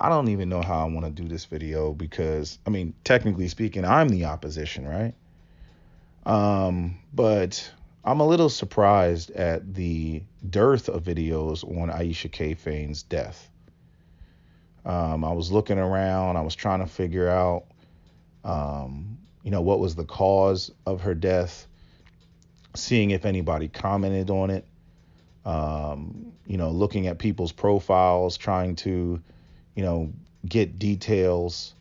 I don't even know how I want to do this video because, I mean, technically speaking, I'm the opposition, right? But I'm a little surprised at the dearth of videos on Ayesha K. Faines' death. I was looking around, I was trying to figure out, what was the cause of her death, seeing if anybody commented on it, looking at people's profiles, trying to, you know, get details.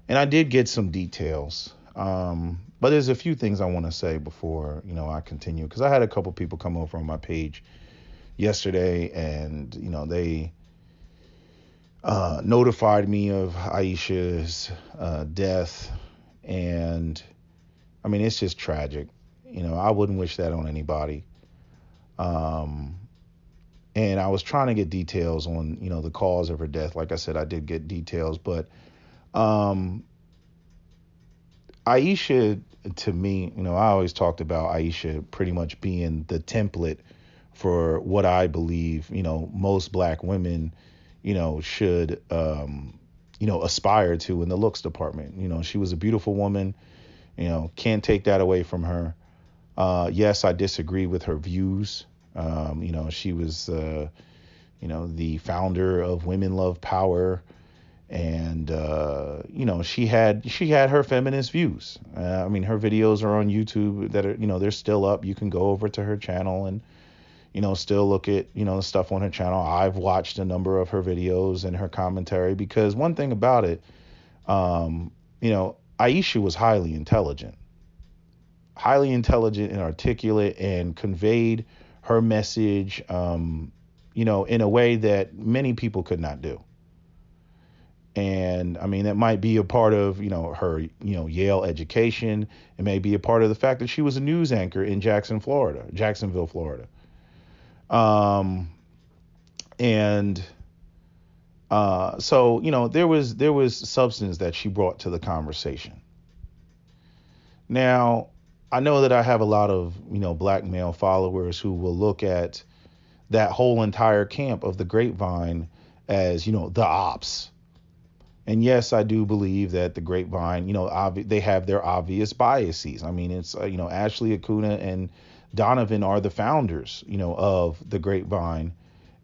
And I did get some details. But there's a few things I want to say before, I continue. Because I had a couple people come over on my page yesterday and, they notified me of Aisha's death. And I mean, it's just tragic. I wouldn't wish that on anybody. Um, and I was trying to get details on, the cause of her death. Like I said, I did get details, but um, Ayesha, to me, I always talked about Ayesha pretty much being the template for what I believe, most black women, should, aspire to in the looks department. She was a beautiful woman, can't take that away from her. Yes, I disagree with her views. She was, the founder of Women Love Power, and she had her feminist views. I mean, her videos are on YouTube that are, they're still up. You can go over to her channel and still look at stuff on her channel. I've watched a number of her videos and her commentary because one thing about it, Aisha was highly intelligent and articulate, and conveyed her message, in a way that many people could not do. And I mean, that might be a part of, her, Yale education. It may be a part of the fact that she was a news anchor in Jacksonville, Florida. Um, and so, there was substance that she brought to the conversation. Now, I know that I have a lot of, black male followers who will look at that whole entire camp of the Grapevine as, the ops. And yes, I do believe that the Grapevine, they have their obvious biases. I mean, it's, Ashley Acuna and Donovan are the founders, of the Grapevine.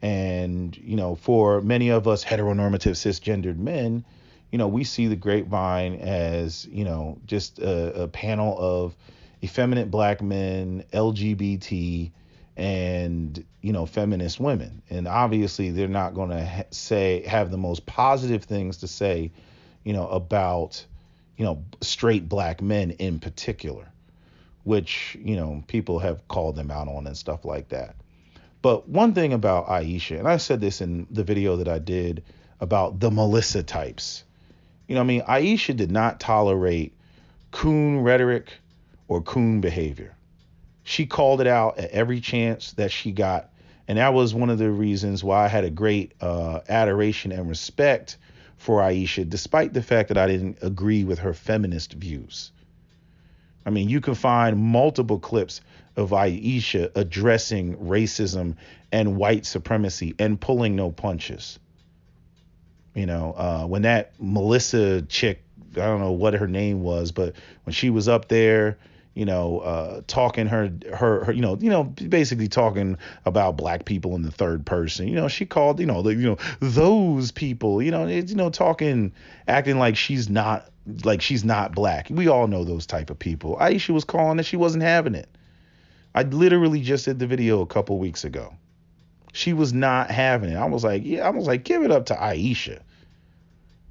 And, for many of us heteronormative cisgendered men, we see the Grapevine as, just a panel of effeminate black men, LGBT, and, feminist women. And obviously they're not going to have the most positive things to say, about, straight black men in particular, which, people have called them out on and stuff like that. But one thing about Ayesha, and I said this in the video that I did about the Melissa types, I mean, Ayesha did not tolerate coon rhetoric or coon behavior. She called it out at every chance that she got. And that was one of the reasons why I had a great adoration and respect for Ayesha, despite the fact that I didn't agree with her feminist views. I mean, you can find multiple clips of Ayesha addressing racism and white supremacy and pulling no punches. When that Melissa chick, I don't know what her name was, but when she was up there, talking basically talking about black people in the third person, she called, those people, talking, acting like she's not black. We all know those type of people. Ayesha was calling that she wasn't having it. I literally just did the video a couple weeks ago. She was not having it. I was like, give it up to Ayesha.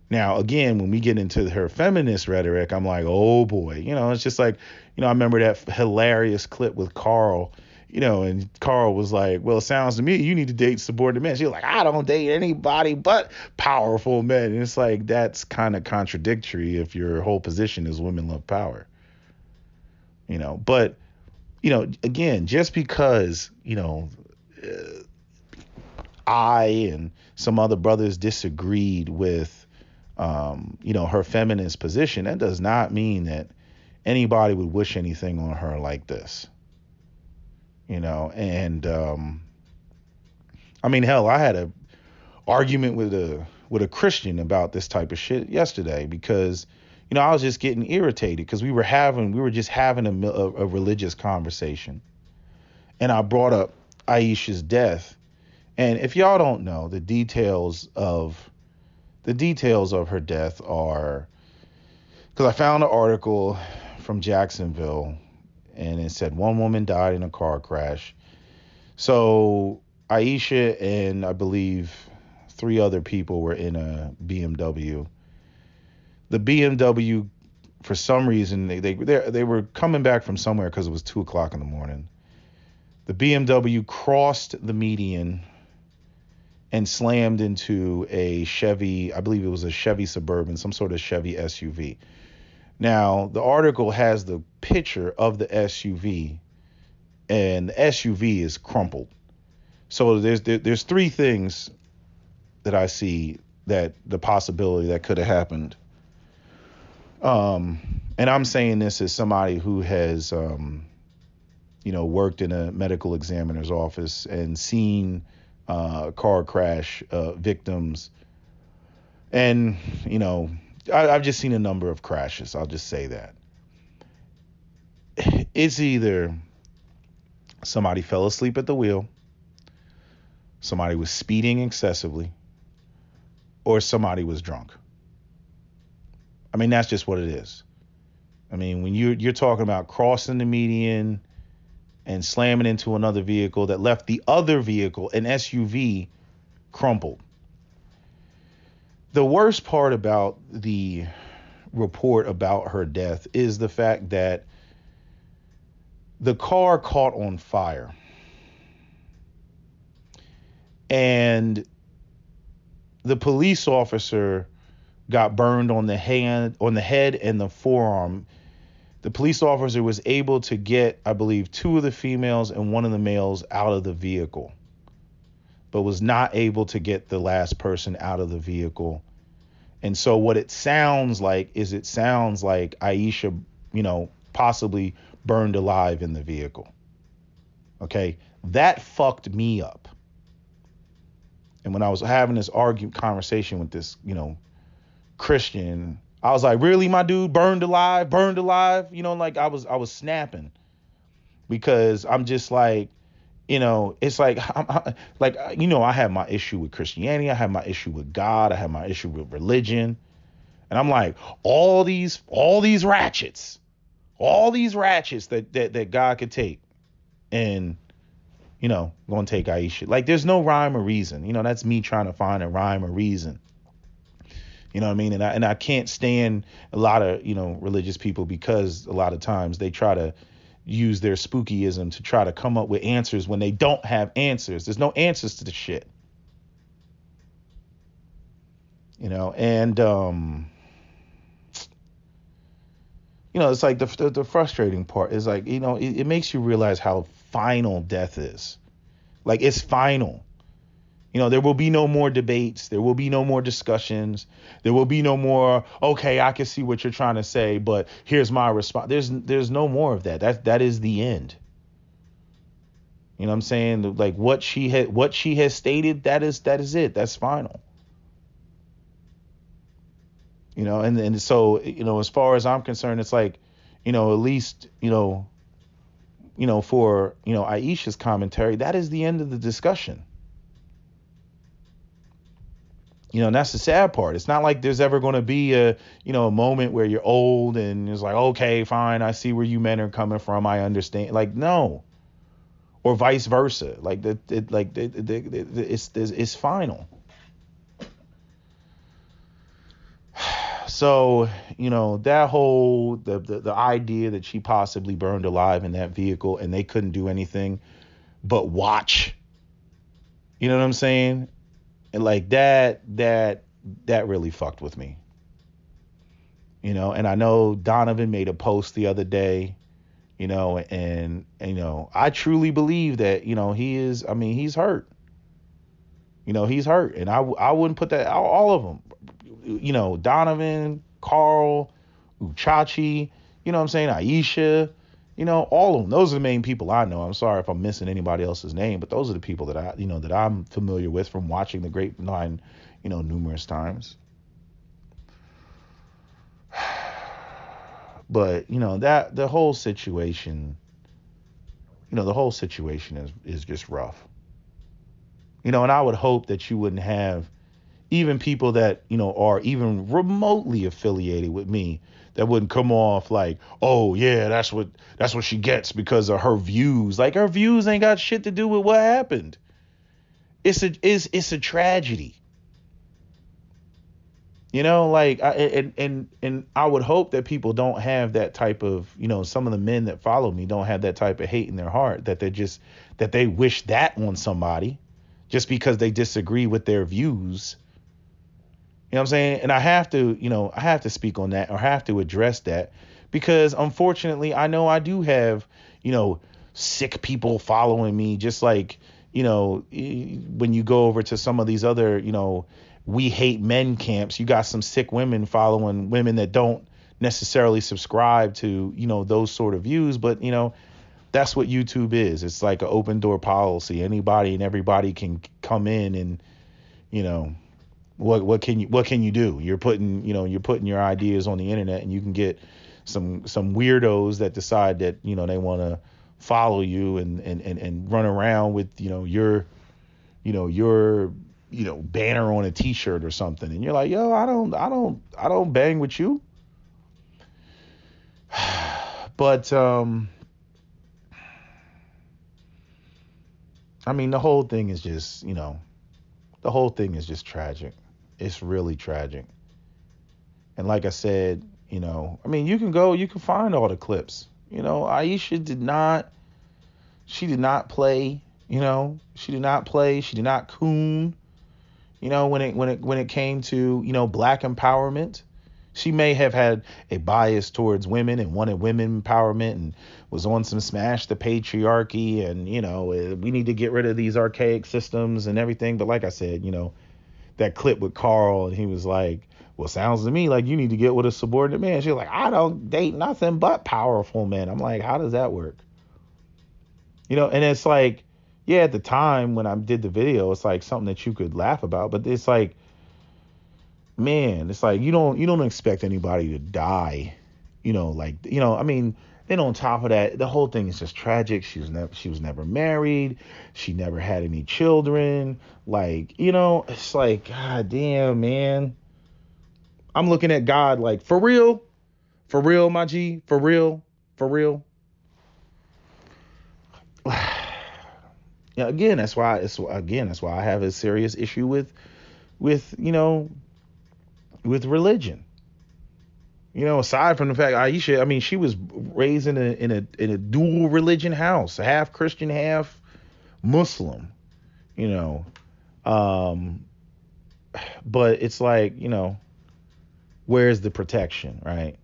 Now, again, when we get into her feminist rhetoric, I'm like, oh boy, it's just like, I remember that hilarious clip with Carl, and Carl was like, well, it sounds to me you need to date subordinate men. She was like, I don't date anybody but powerful men. And it's like, that's kind of contradictory if your whole position is women love power, but, again, just because, I and some other brothers disagreed with, her feminist position, that does not mean that anybody would wish anything on her like this, and I mean, hell, I had a argument with with a Christian about this type of shit yesterday because, I was just getting irritated because we were just having a religious conversation, and I brought up Ayesha's death. And if y'all don't know, the details of her death are, because I found an article from Jacksonville, and it said one woman died in a car crash. So Ayesha and I believe 3 other people were in a BMW. The BMW, for some reason, they were coming back from somewhere because it was 2:00 in the morning. The BMW crossed the median and slammed into a Chevy, I believe it was a Chevy Suburban, some sort of Chevy SUV. Now, the article has the picture of the SUV, and the SUV is crumpled. So there's 3 things that I see that the possibility that could have happened. And I'm saying this as somebody who has, worked in a medical examiner's office and seen car crash victims. And, I've just seen a number of crashes. I'll just say that. It's either somebody fell asleep at the wheel, somebody was speeding excessively, or somebody was drunk. I mean, that's just what it is. I mean, when you're talking about crossing the median and slamming into another vehicle that left the other vehicle, an SUV, crumpled. The worst part about the report about her death is the fact that the car caught on fire. And the police officer got burned on the head and the forearm. The police officer was able to get, I believe, 2 of the females and 1 of the males out of the vehicle, but was not able to get the last person out of the vehicle. And so what it sounds like Ayesha, possibly burned alive in the vehicle. Okay, that fucked me up. And when I was having this conversation with this, Christian, I was like, really, my dude, burned alive, like I was snapping, because I'm just like, it's like, I have my issue with Christianity. I have my issue with God. I have my issue with religion. And I'm like, all these ratchets that God could take, and, going to take Ayesha. Like, there's no rhyme or reason. That's me trying to find a rhyme or reason. You know what I mean? And I can't stand a lot of, religious people, because a lot of times they try to use their spookyism to try to come up with answers when they don't have answers. There's no answers to the shit. And it's like the frustrating part is, like, it makes you realize how final death is. Like, it's final. There will be no more debates. There will be no more discussions. There will be no more, okay, I can see what you're trying to say, but here's my response. There's no more of that. That is the end. You know what I'm saying? Like, what she has stated, that is it. That's final. And so, as far as I'm concerned, it's like, at least, for, Ayesha's commentary, that is the end of the discussion. And that's the sad part. It's not like there's ever going to be a moment where you're old and it's like, okay, fine, I see where you men are coming from. I understand. Like, no. Or vice versa. Like, it's final. So, that whole, the idea that she possibly burned alive in that vehicle and they couldn't do anything but watch. You know what I'm saying? And like that really fucked with me. And I know Donovan made a post the other day, and I truly believe that, he's hurt. He's hurt. And I wouldn't put that, all of them, Donovan, Carl, Uchachi, Ayesha, all of them. Those are the main people I know. I'm sorry if I'm missing anybody else's name, but those are the people that that I'm familiar with from watching the Grapevine, numerous times. But, that the whole situation is just rough. And I would hope that you wouldn't have even people that, are even remotely affiliated with me that wouldn't come off like, oh yeah, that's what she gets because of her views. Like, her views ain't got shit to do with what happened. It's a tragedy. Like, and I would hope that people don't have that type of, some of the men that follow me don't have that type of hate in their heart, that they wish that on somebody just because they disagree with their views. You know what I'm saying? And I have to speak on that, or have to address that, because unfortunately I know I do have, sick people following me, just like, when you go over to some of these other, we hate men camps, you got some sick women following women that don't necessarily subscribe to, those sort of views. But, that's what YouTube is. It's like an open door policy. Anybody and everybody can come in and, what can you do? You're putting your ideas on the internet, and you can get some weirdos that decide that, they want to follow you and run around with, your banner on a t-shirt or something. And you're like, yo, I don't bang with you. But, I mean, the whole thing is just tragic. It's really tragic. And like I said, I mean, you can find all the clips. Ayesha did not play, she did not play, she did not coon, when it came to, black empowerment. She may have had a bias towards women and wanted women empowerment and was on some smash the patriarchy and, we need to get rid of these archaic systems and everything. But like I said, that clip with Carl, and he was like, well, sounds to me like you need to get with a subordinate man. She's like, I don't date nothing but powerful men. I'm like, how does that work? And it's like, yeah, at the time when I did the video, it's like something that you could laugh about, but it's like, man, it's like you don't expect anybody to die, I mean, then on top of that, the whole thing is just tragic. She was never married, she never had any children, like, it's like, god damn, man. I'm looking at God like, for real, my G, for real. Yeah, again, that's why I have a serious issue with religion. Aside from the fact Ayesha, I mean, she was raised in a dual religion house, half Christian, half Muslim. But it's like, where's the protection, right?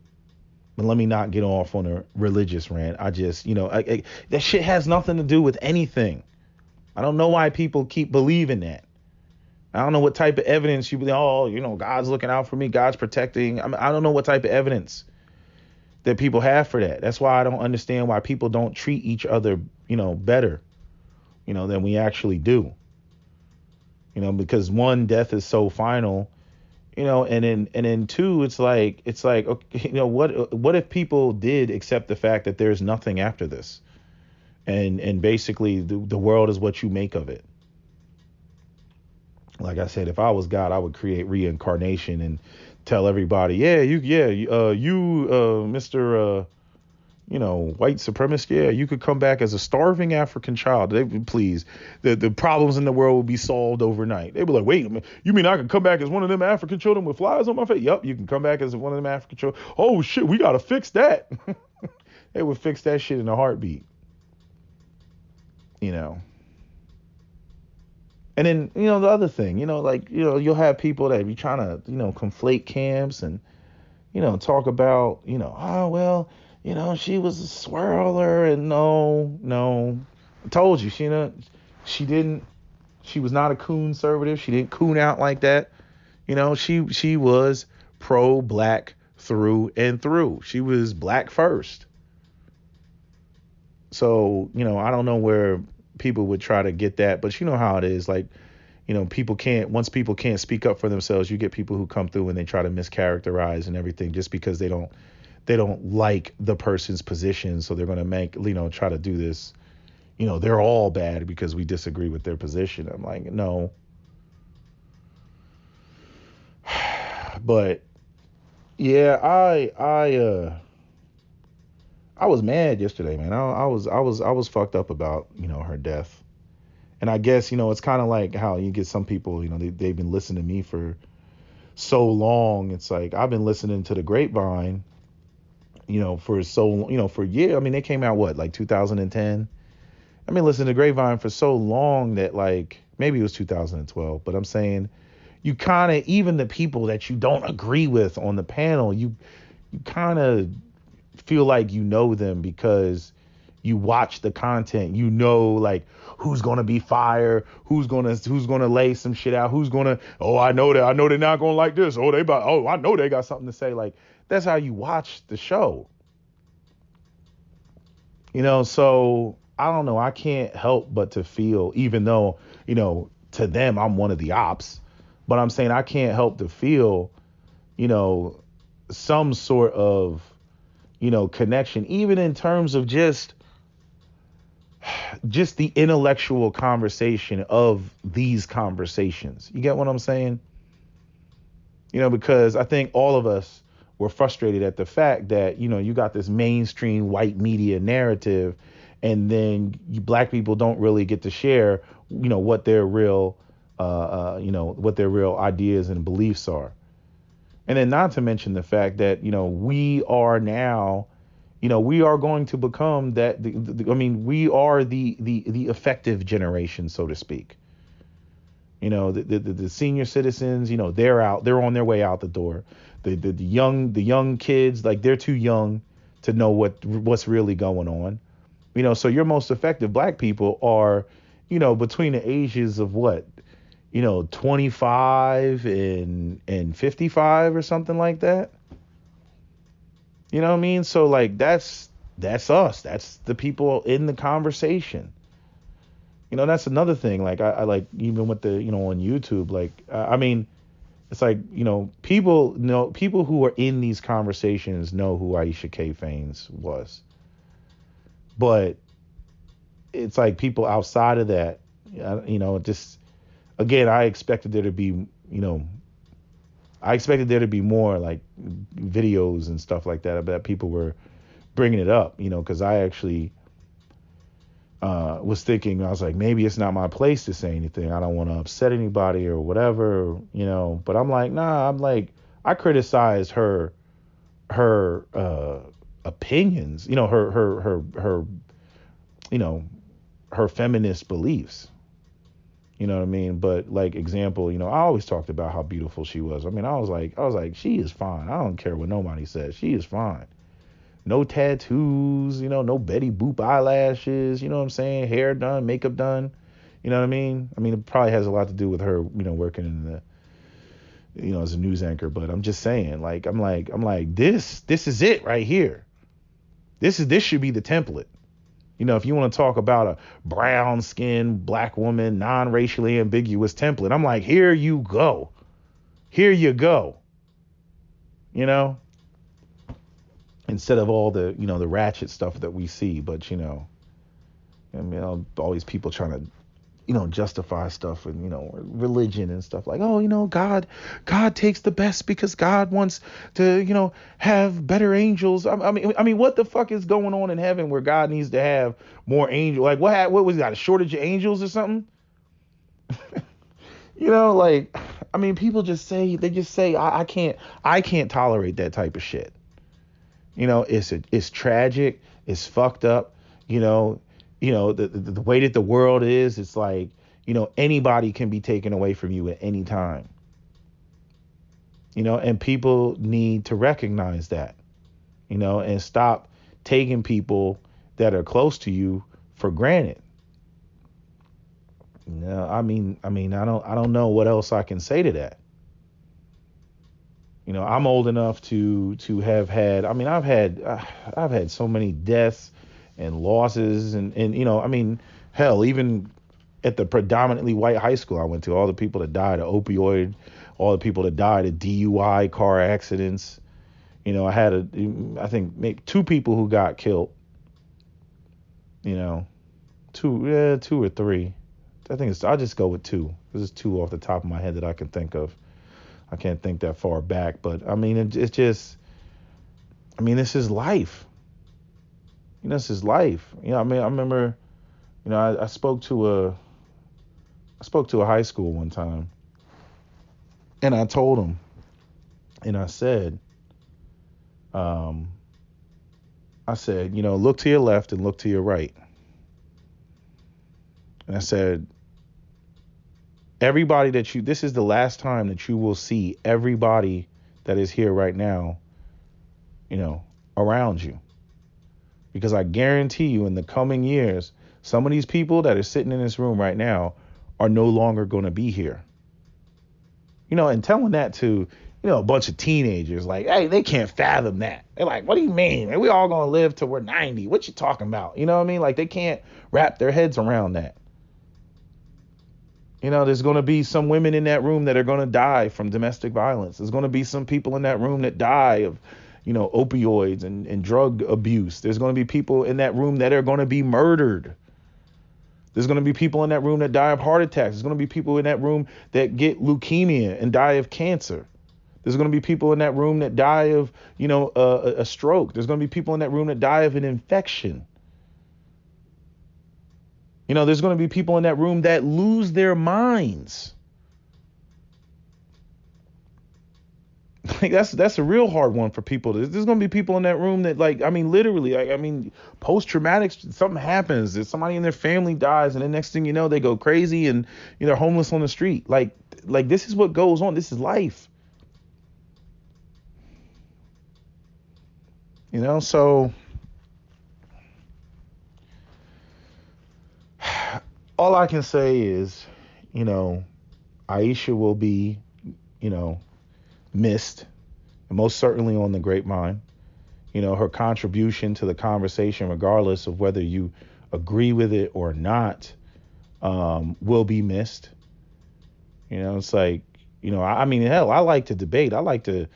But let me not get off on a religious rant. I just, that shit has nothing to do with anything. I don't know why people keep believing that. I don't know what type of evidence you believe. Oh, God's looking out for me. God's protecting. I don't know what type of evidence that people have for that. That's why I don't understand why people don't treat each other, better, than we actually do. Because one, death is so final, and then two, it's like, okay, what if people did accept the fact that there's nothing after this, and basically the world is what you make of it. Like I said, if I was God, I would create reincarnation and tell everybody, Mr. White supremacist, you could come back as a starving African child. They would, please, the problems in the world will be solved overnight. They'd be like, wait a minute, you mean I can come back as one of them African children with flies on my face? Yep, you can come back as one of them African children. Oh shit, we gotta fix that. They would fix that shit in a heartbeat. And then, the other thing, you'll have people that be trying to, conflate camps and, talk about, oh, well, she was a swirler, and no. I told you, she was not a conservative. She didn't coon out like that. She was pro-black through and through. She was black first. So, I don't know where people would try to get that, but you know how it is. Like, Once people can't speak up for themselves, you get people who come through and they try to mischaracterize and everything just because they don't like the person's position. So they're going to try to do this. They're all bad because we disagree with their position. I'm like, no. But yeah, I was mad yesterday, man. I was fucked up about, her death. And I guess, it's kind of like how you get some people, they've been listening to me for so long. It's like I've been listening to the Grapevine, for years. I mean, they came out like 2010. I've been listening to Grapevine for so long that like maybe it was 2012, but I'm saying you kind of, even the people that you don't agree with on the panel, you kind of feel like them because you watch the content, like who's gonna be fired, who's gonna lay some shit out, I know they're not gonna like this, I know they got something to say. Like that's how you watch the show. So I don't know, I can't help but to feel, even though, to them I'm one of the ops, but I'm saying I can't help to feel, some sort of, connection, even in terms of just the intellectual conversation of these conversations. You get what I'm saying? Because I think all of us were frustrated at the fact that, you got this mainstream white media narrative, and then black people don't really get to share, what their real, what their real ideas and beliefs are. And then not to mention the fact that, we are now, we are going to become that. We are the effective generation, so to speak. The senior citizens, they're on their way out the door. The young kids, like they're too young to know what's really going on. So your most effective black people are, between the ages of what, 25 and 55 or something like that. You know what I mean? So like that's us. That's the people in the conversation. That's another thing. Like I like, even with the, on YouTube, like it's like, people who are in these conversations know who Ayesha K. Faines was. But it's like people outside of that, just, again, I expected there to be more like videos and stuff like that people were bringing it up, because I actually was thinking, I was like, maybe it's not my place to say anything. I don't want to upset anybody or whatever, but I'm like, nah, I criticized her opinions, her feminist beliefs. You know what I mean? But like example, I always talked about how beautiful she was. I was like, she is fine. I don't care what nobody says. She is fine. No tattoos, no Betty Boop eyelashes, you know what I'm saying? Hair done, makeup done. You know what I mean? It probably has a lot to do with her, working in the, as a news anchor. But I'm just saying, like, I'm like, this is it right here. This should be the template. If you want to talk about a brown skinned black woman, non-racially ambiguous template, I'm like, here you go. Here you go. Instead of all the, the ratchet stuff that we see. But, all these people trying to, justify stuff with, religion and stuff like, oh, God takes the best because God wants to, have better angels. I mean, what the fuck is going on in heaven where God needs to have more angels? Like what was got a shortage of angels or something? People just say, I can't tolerate that type of shit. It's tragic. It's fucked up. The way that the world is, it's like, anybody can be taken away from you at any time. And people need to recognize that, and stop taking people that are close to you for granted. I don't know what else I can say to that. I'm old enough to have had, I've had so many deaths and losses and hell, even at the predominantly white high school I went to. All the people that died of opioid, all the people that died of DUI car accidents. I had I think maybe two people who got killed. Two or three. I'll just go with two. This is two off the top of my head that I can think of. I can't think that far back, but I mean, it's just, this is life. This is life. I remember, I spoke to a high school one time, and I told them, and I said, look to your left and look to your right. And I said, everybody this is the last time that you will see everybody that is here right now, around you. Because I guarantee you in the coming years, some of these people that are sitting in this room right now are no longer going to be here. And telling that to, a bunch of teenagers, like, hey, they can't fathom that. They're like, what do you mean? We all going to live till we're 90. What you talking about? You know what I mean? Like, they can't wrap their heads around that. There's going to be some women in that room that are going to die from domestic violence. There's going to be some people in that room that die of, opioids and drug abuse. There's going to be people in that room that are going to be murdered. There's going to be people in that room that die of heart attacks. There's going to be people in that room that get leukemia and die of cancer. There's going to be people in that room that die of, a stroke. There's going to be people in that room that die of an infection. There's going to be people in that room that lose their minds. Like that's a real hard one for people. There's going to be people in that room that, literally, post-traumatic, something happens. If somebody in their family dies, and the next thing you know, they go crazy and they're homeless on the street. Like this is what goes on. This is life. So all I can say is, Ayesha will be, missed, and most certainly on the grapevine. Her contribution to the conversation, regardless of whether you agree with it or not, will be missed. It's like, hell, I like to debate. I like to,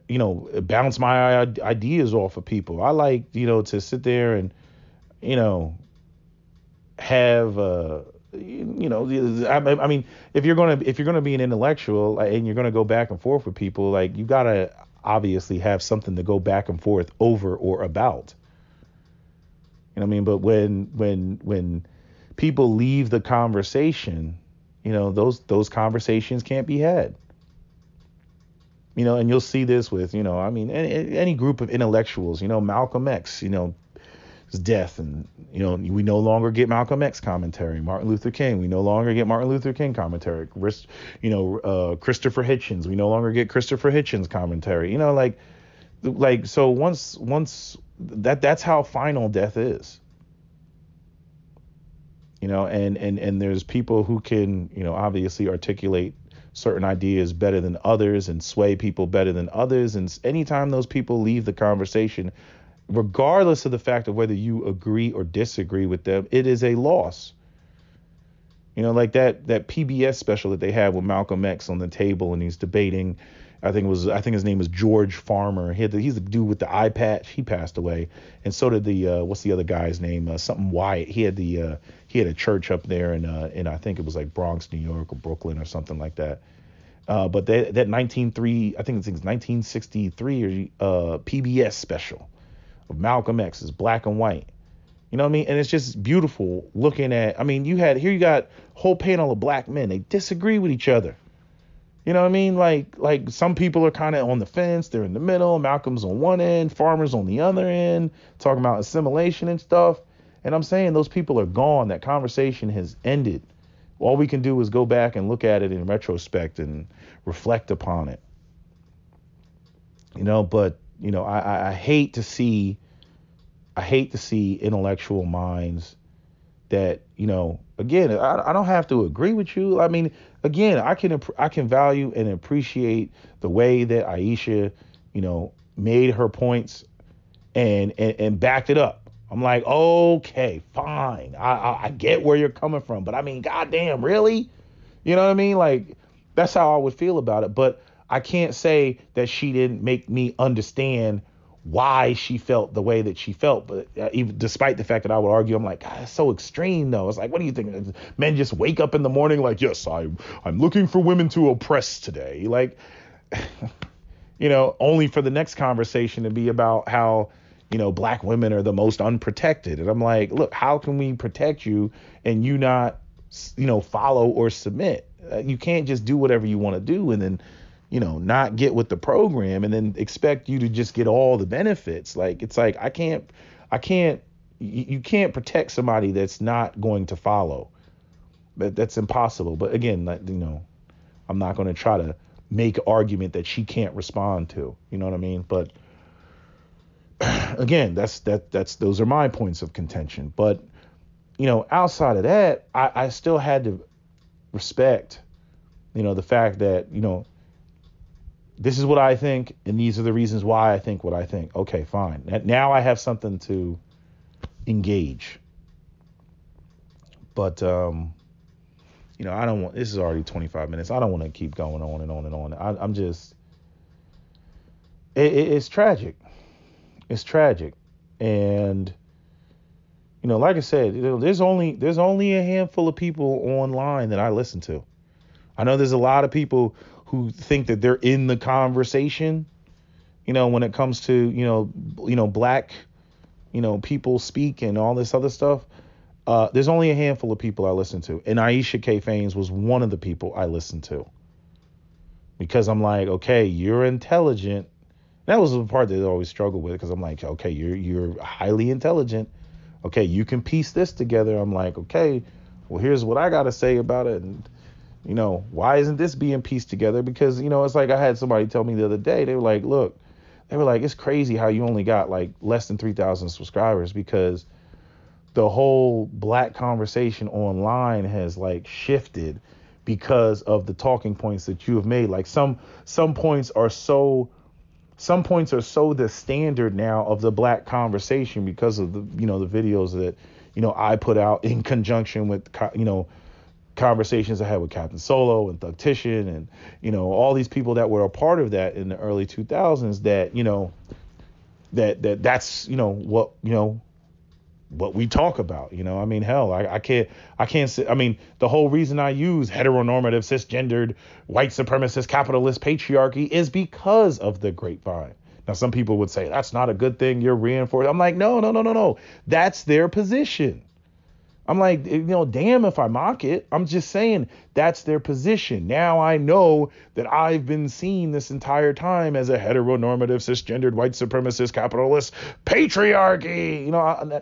bounce my ideas off of people. I like, to sit there and, have if you're gonna be an intellectual and you're gonna go back and forth with people, like, you gotta obviously have something to go back and forth over or about. But when people leave the conversation, those conversations can't be had. And you'll see this with, any group of intellectuals, Malcolm X, his death, and we no longer get Malcolm X commentary. Martin Luther King, we no longer get Martin Luther King commentary. Christopher Hitchens, we no longer get Christopher Hitchens commentary. So once that's how final death is. And there's people who can, obviously articulate certain ideas better than others and sway people better than others. And anytime those people leave the conversation, regardless of the fact of whether you agree or disagree with them, it is a loss. Like that PBS special that they had with Malcolm X on the table, and he's debating. I think his name was George Farmer. He's the dude with the eye patch. He passed away, and so did the what's the other guy's name? Something Wyatt. He had a church up there in I think it was like Bronx, New York, or Brooklyn or something like that. But that 1963 PBS special of Malcolm X is black and white. And it's just beautiful looking at. You got a whole panel of black men. They disagree with each other. Like some people are kind of on the fence. They're in the middle. Malcolm's on one end, Farmer's on the other end, talking about assimilation and stuff. And I'm saying those people are gone. That conversation has ended. All we can do is go back and look at it in retrospect and reflect upon it. But I hate to see intellectual minds that, again, I don't have to agree with you. Again, I can value and appreciate the way that Ayesha, made her points and backed it up. I'm like, okay, fine. I get where you're coming from, but I mean, goddamn, really? You know what I mean? Like, that's how I would feel about it. But I can't say that she didn't make me understand why she felt the way that she felt. But even despite the fact that I would argue, I'm like, God, it's so extreme, though. It's like, what do you think? Men just wake up in the morning like, yes, I'm looking for women to oppress today. Like, only for the next conversation to be about how, black women are the most unprotected. And I'm like, look, how can we protect you and you not, follow or submit? You can't just do whatever you want to do and then, not get with the program and then expect you to just get all the benefits. Like, it's like, you can't protect somebody that's not going to follow. That's impossible. But again, I'm not going to try to make an argument that she can't respond to. You know what I mean? But again, that's those are my points of contention. But outside of that, I still had to respect, the fact that, this is what I think, and these are the reasons why I think what I think. Okay, fine. Now I have something to engage. But I don't want. This is already 25 minutes. I don't want to keep going on and on and on. I'm just. It's tragic. It's tragic, and like I said, there's only a handful of people online that I listen to. I know there's a lot of people who think that they're in the conversation, when it comes to black, people speak and all this other stuff. There's only a handful of people I listen to, and Ayesha Faines was one of the people I listened to, because I'm like, okay, you're intelligent. That was the part that I always struggled with, because I'm like, okay, you're highly intelligent. Okay, you can piece this together. I'm like, okay, well, here's what I got to say about it. And, why isn't this being pieced together? Because, it's like I had somebody tell me the other day, they were like, look, it's crazy how you only got like less than 3,000 subscribers, because the whole black conversation online has like shifted because of the talking points that you have made. Like some points are so the standard now of the black conversation because of the videos that I put out in conjunction with conversations I had with Captain Solo and Thugtician and all these people that were a part of that in the early 2000s, that that's what we talk about. I mean, hell, I can't say, I mean, the whole reason I use heteronormative, cisgendered, white supremacist, capitalist patriarchy is because of the grapevine. Now, some people would say that's not a good thing, you're reinforcing. I'm like, no. That's their position. I'm like, damn if I mock it. I'm just saying that's their position. Now I know that I've been seen this entire time as a heteronormative, cisgendered, white supremacist, capitalist patriarchy.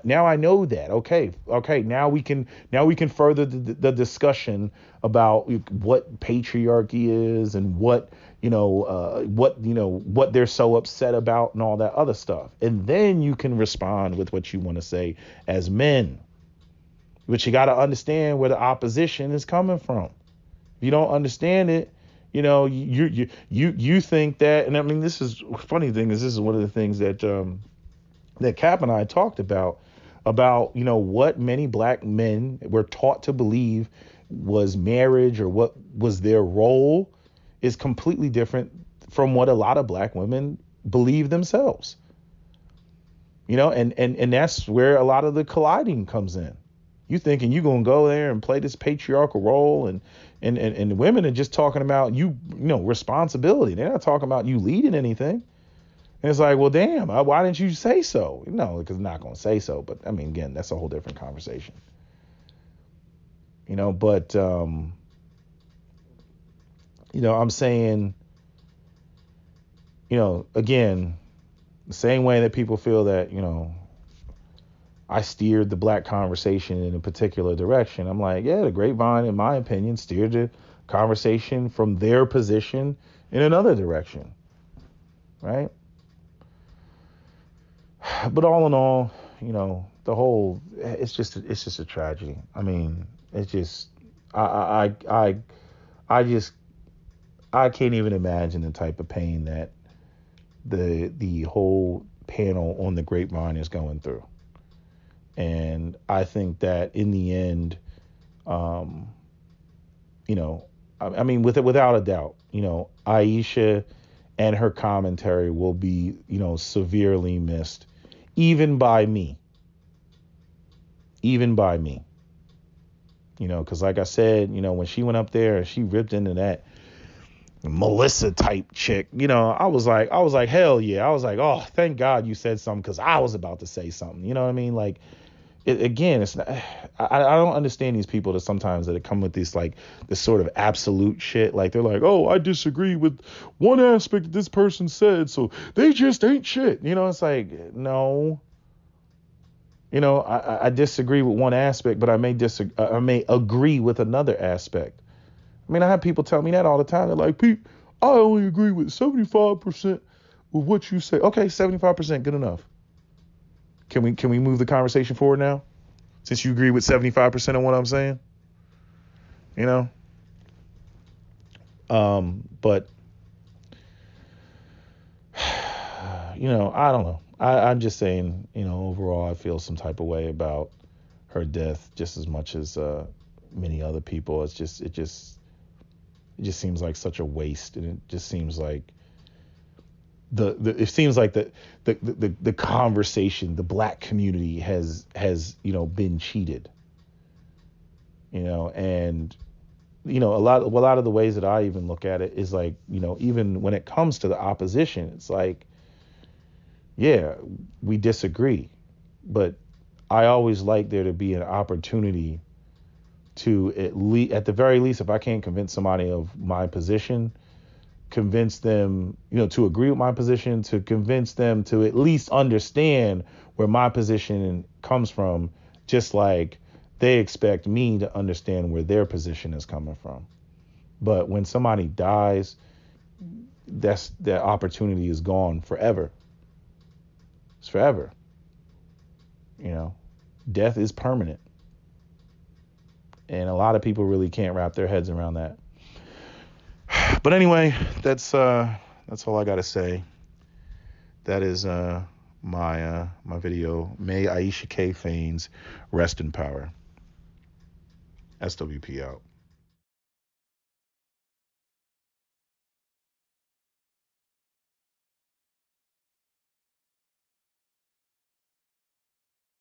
Now I know that. Okay. Now we can further the discussion about what patriarchy is and what they're so upset about and all that other stuff. And then you can respond with what you want to say as men. But you got to understand where the opposition is coming from. If you don't understand it, you think that, and I mean, this is funny thing is this is one of the things that that Cap and I talked about what many black men were taught to believe was marriage or what was their role is completely different from what a lot of black women believe themselves. And that's where a lot of the colliding comes in. You thinking you gonna go there and play this patriarchal role, and the women are just talking about responsibility. They're not talking about you leading anything. And it's like, well, damn, why didn't you say so? Because I'm not gonna say so. But I mean, again, that's a whole different conversation. But I'm saying, again, the same way that people feel that I steered the black conversation in a particular direction. I'm like, yeah, the grapevine, in my opinion, steered the conversation from their position in another direction. Right? But all in all, the whole, it's just a tragedy. I mean, it's just, I can't even imagine the type of pain that the whole panel on the grapevine is going through. And I think that in the end, um, I mean, without a doubt, Ayesha and her commentary will be, severely missed, even by me, even by me. Because like I said, when she went up there and she ripped into that Melissa type chick, I was like, hell yeah. I was like, oh, thank God you said something, because I was about to say something. You know what I mean? Like, again, it's not, I don't understand these people that sometimes that come with this sort of absolute shit. Like, they're like, oh, I disagree with one aspect that this person said, so they just ain't shit. It's like, no. I disagree with one aspect, but I may agree with another aspect. I mean, I have people tell me that all the time. They're like, Pete, I only agree with 75% with what you say. Okay, 75%, good enough. Can we move the conversation forward now? Since you agree with 75% of what I'm saying? But I don't know. I'm just saying, overall, I feel some type of way about her death just as much as many other people. It just seems like such a waste, and it just seems like it seems like the conversation, the black community has been cheated. And a lot of the ways that I even look at it is like, even when it comes to the opposition, it's like, yeah, we disagree, but I always like there to be an opportunity to at the very least, if I can't convince somebody of my position, convince them, to agree with my position, to convince them to at least understand where my position comes from, just like they expect me to understand where their position is coming from. But when somebody dies, that opportunity is gone forever. It's forever. Death is permanent. And a lot of people really can't wrap their heads around that. But anyway, that's all I got to say. That is my video. May Ayesha K. Faines rest in power. SWP out.